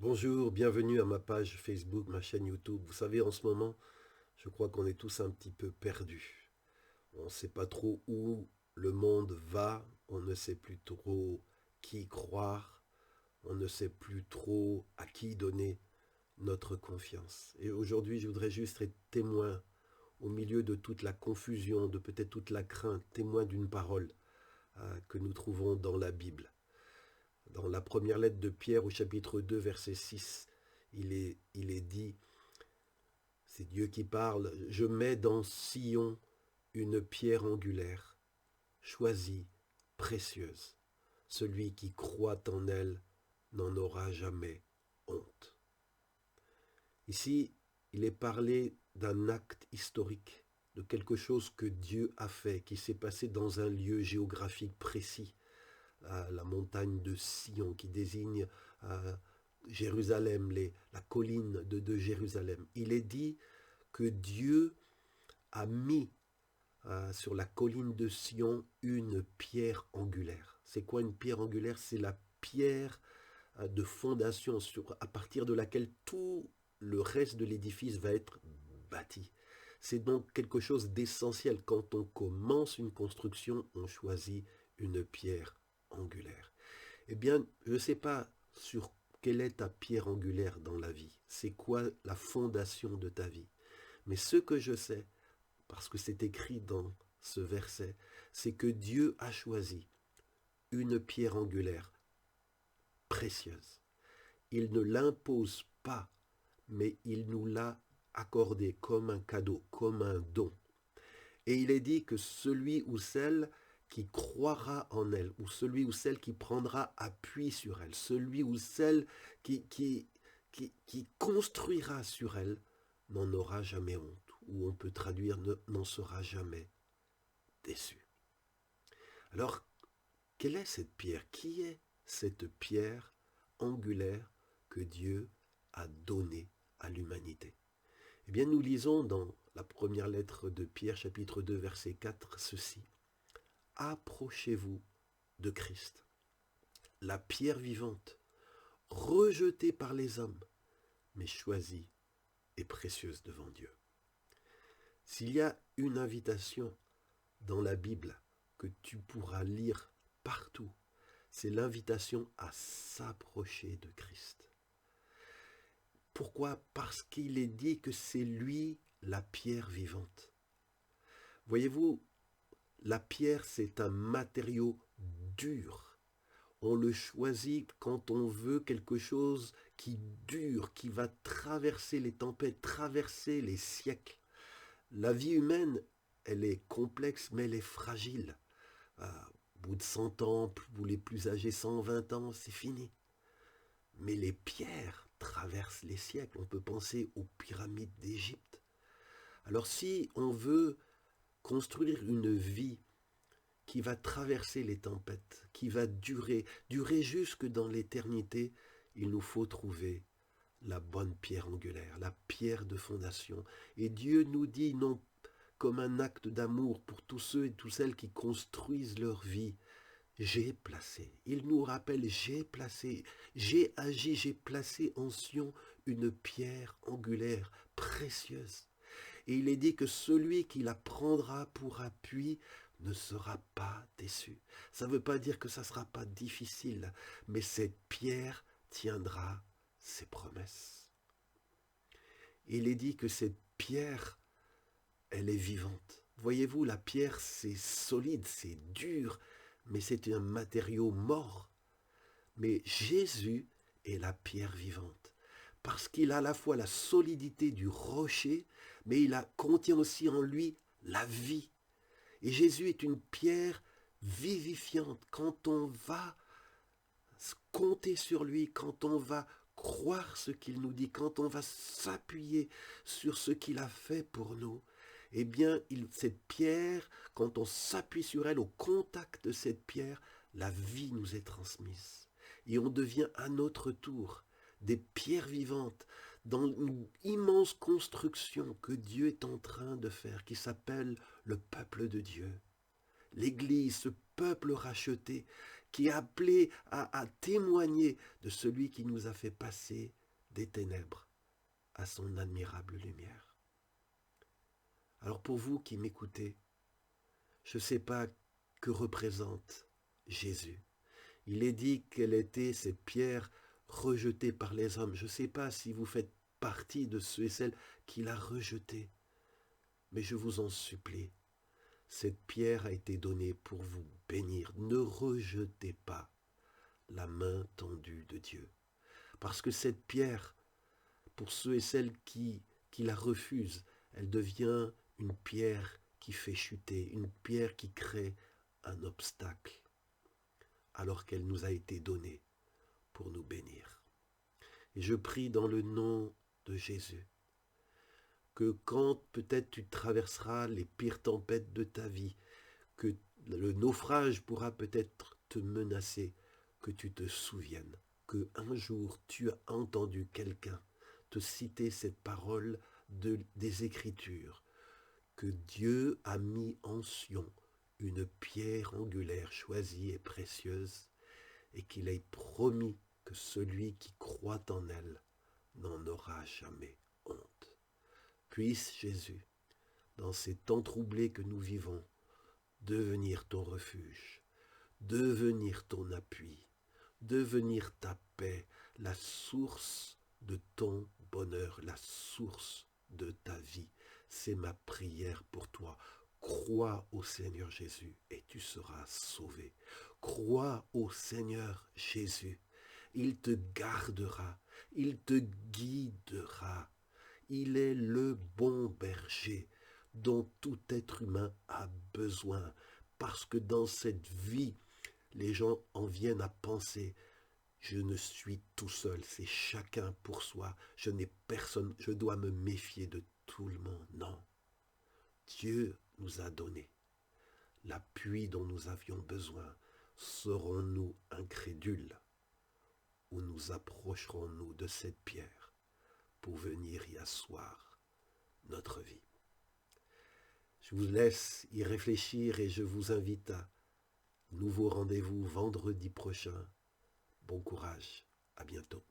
Bonjour, bienvenue à ma page Facebook, ma chaîne YouTube. Vous savez, en ce moment, je crois qu'on est tous un petit peu perdus. On ne sait pas trop où le monde va, on ne sait plus trop qui croire, on ne sait plus trop à qui donner notre confiance. Et aujourd'hui, je voudrais juste être témoin au milieu de toute la confusion, de peut-être toute la crainte, témoin d'une parole que nous trouvons dans la Bible. Dans la première lettre de Pierre au chapitre 2, verset 6, il est dit, c'est Dieu qui parle, je mets dans Sion une pierre angulaire, choisie, précieuse. Celui qui croit en elle n'en aura jamais honte. Ici, il est parlé d'un acte historique, de quelque chose que Dieu a fait, qui s'est passé dans un lieu géographique précis, la montagne de Sion, qui désigne Jérusalem, la colline de Jérusalem. Il est dit que Dieu a mis sur la colline de Sion une pierre angulaire. C'est quoi une pierre angulaire? C'est la pierre de fondation à partir de laquelle tout le reste de l'édifice va être bâti. C'est donc quelque chose d'essentiel. Quand on commence une construction, on choisit une pierre angulaire. Eh bien, je ne sais pas sur quelle est ta pierre angulaire dans la vie. C'est quoi la fondation de ta vie? Mais ce que je sais, parce que c'est écrit dans ce verset, c'est que Dieu a choisi une pierre angulaire précieuse. Il ne l'impose pas, mais il nous l'a accordée comme un cadeau, comme un don. Et il est dit que celui ou celle qui croira en elle, ou celui ou celle qui prendra appui sur elle, celui ou celle qui construira sur elle, n'en aura jamais honte, ou on peut traduire n'en sera jamais déçu. Alors, quelle est cette pierre? Qui est cette pierre angulaire que Dieu a donnée à l'humanité? Eh bien, nous lisons dans la première lettre de Pierre, chapitre 2, verset 4, ceci. Approchez-vous de Christ, la pierre vivante, rejetée par les hommes, mais choisie et précieuse devant Dieu. S'il y a une invitation dans la Bible que tu pourras lire partout, c'est l'invitation à s'approcher de Christ. Pourquoi? Parce qu'il est dit que c'est lui la pierre vivante. Voyez-vous, la pierre, c'est un matériau dur. On le choisit quand on veut quelque chose qui dure, qui va traverser les tempêtes, traverser les siècles. La vie humaine, elle est complexe, mais elle est fragile. Au bout de 100 ans, pour les plus âgés, 120 ans, c'est fini. Mais les pierres traversent les siècles. On peut penser aux pyramides d'Égypte. Alors si on veut construire une vie qui va traverser les tempêtes, qui va durer jusque dans l'éternité, il nous faut trouver la bonne pierre angulaire, la pierre de fondation. Et Dieu nous dit, non comme un acte d'amour pour tous ceux et toutes celles qui construisent leur vie, j'ai placé, il nous rappelle, j'ai placé, j'ai agi, j'ai placé en Sion une pierre angulaire précieuse. Et il est dit que celui qui la prendra pour appui ne sera pas déçu. Ça ne veut pas dire que ça ne sera pas difficile, mais cette pierre tiendra ses promesses. Il est dit que cette pierre, elle est vivante. Voyez-vous, la pierre, c'est solide, c'est dur, mais c'est un matériau mort. Mais Jésus est la pierre vivante, parce qu'il a à la fois la solidité du rocher, mais contient aussi en lui la vie. Et Jésus est une pierre vivifiante. Quand on va compter sur lui, quand on va croire ce qu'il nous dit, quand on va s'appuyer sur ce qu'il a fait pour nous, eh bien, cette pierre, quand on s'appuie sur elle, au contact de cette pierre, la vie nous est transmise. Et on devient à notre tour des pierres vivantes dans une immense construction que Dieu est en train de faire, qui s'appelle le peuple de Dieu. L'Église, ce peuple racheté, qui est appelé à témoigner de celui qui nous a fait passer des ténèbres à son admirable lumière. Alors pour vous qui m'écoutez, je ne sais pas que représente Jésus. Il est dit quelle était cette pierre rejetée par les hommes. Je ne sais pas si vous faites partie de ceux et celles qu'il a rejetée, mais je vous en supplie, cette pierre a été donnée pour vous bénir. Ne rejetez pas la main tendue de Dieu. Parce que cette pierre, pour ceux et celles qui la refusent, elle devient une pierre qui fait chuter, une pierre qui crée un obstacle, alors qu'elle nous a été donnée pour nous bénir. Et je prie dans le nom de Jésus, que quand peut-être tu traverseras les pires tempêtes de ta vie, que le naufrage pourra peut-être te menacer, que tu te souviennes que un jour tu as entendu quelqu'un te citer cette parole des Écritures, que Dieu a mis en Sion une pierre angulaire choisie et précieuse, et qu'il ait promis que celui qui croit en elle n'en aura jamais honte. Puisse Jésus, dans ces temps troublés que nous vivons, devenir ton refuge, devenir ton appui, devenir ta paix, la source de ton bonheur, la source de ta vie. C'est ma prière pour toi. Crois au Seigneur Jésus et tu seras sauvé. Crois au Seigneur Jésus. Il te gardera, il te guidera. Il est le bon berger dont tout être humain a besoin, parce que dans cette vie, les gens en viennent à penser, je ne suis tout seul, c'est chacun pour soi, je n'ai personne, je dois me méfier de tout le monde. Non, Dieu nous a donné l'appui dont nous avions besoin. Serons-nous incrédules ou nous approcherons-nous de cette pierre pour venir y asseoir notre vie? Je vous laisse y réfléchir et je vous invite à nouveau rendez-vous vendredi prochain. Bon courage, à bientôt.